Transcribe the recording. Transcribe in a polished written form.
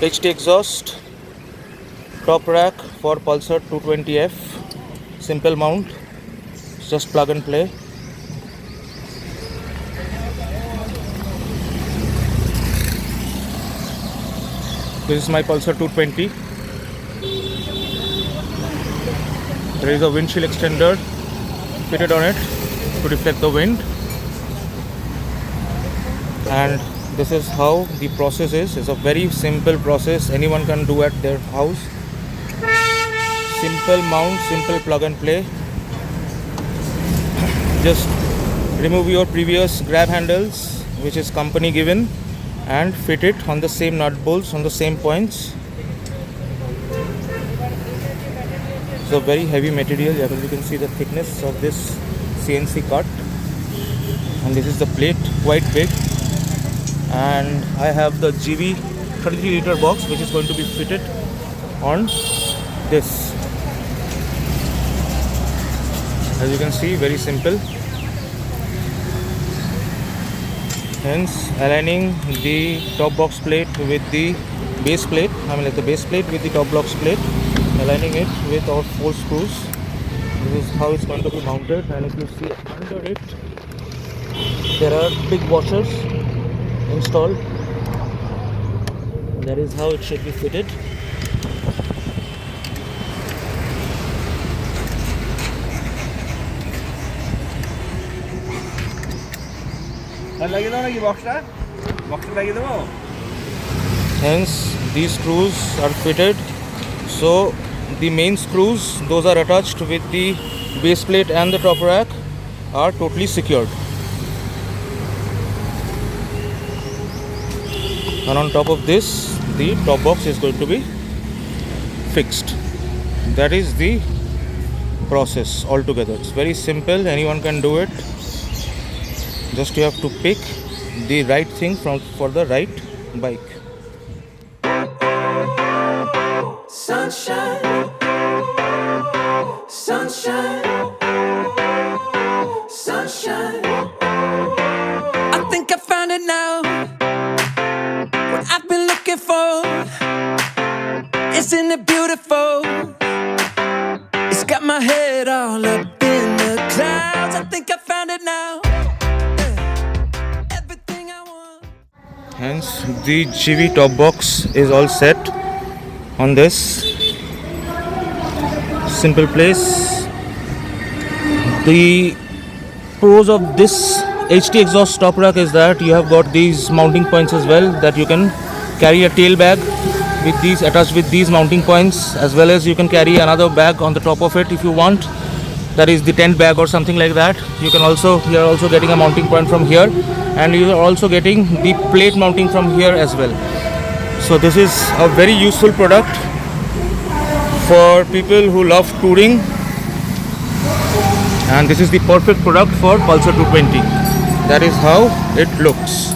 HT exhaust, top rack for Pulsar 220F, simple mount, just plug and play. This is my Pulsar 220. There is a windshield extender fitted on it to deflect the wind, and this is how the process is. It's a very simple process, anyone can do at their house. Simple mount, simple plug and play. Just remove your previous grab handles, which is company given, and fit it on the same nut bolts on the same points. It's a very heavy material. You can see the thickness of this CNC cut, and this is the plate, quite big. And I have the GV 33-liter box, which is going to be fitted on this. As you can see, very simple. Hence, aligning the top box plate with the base plate, the base plate with the top box plate, aligning it with our 4 screws. This is how it's going to be mounted, and if you see under it, there are big washers installed. That is how it should be fitted. Hence, these screws are fitted. So the main screws, those are attached with the base plate and the top rack, are totally secured. And on top of this, the top box is going to be fixed. That is the process altogether. It's very simple, anyone can do it. Just you have to pick the right thing for the right bike. Sunshine, sunshine, sunshine. I think I found it now. What I've been looking for. Isn't it beautiful? It's got my head all up in the clouds. I think I found it now. Everything I want. Hence, the GV top box is all set on this simple place. The pros of this HT exhaust top rack is that you have got these mounting points as well, that you can carry a tail bag with these attached with these mounting points, as well as you can carry another bag on the top of it if you want. That is the tent bag or something like that. You are also getting a mounting point from here, and you are also getting the plate mounting from here as well. So this is a very useful product for people who love touring, and this is the perfect product for Pulsar 220. That is how it looks.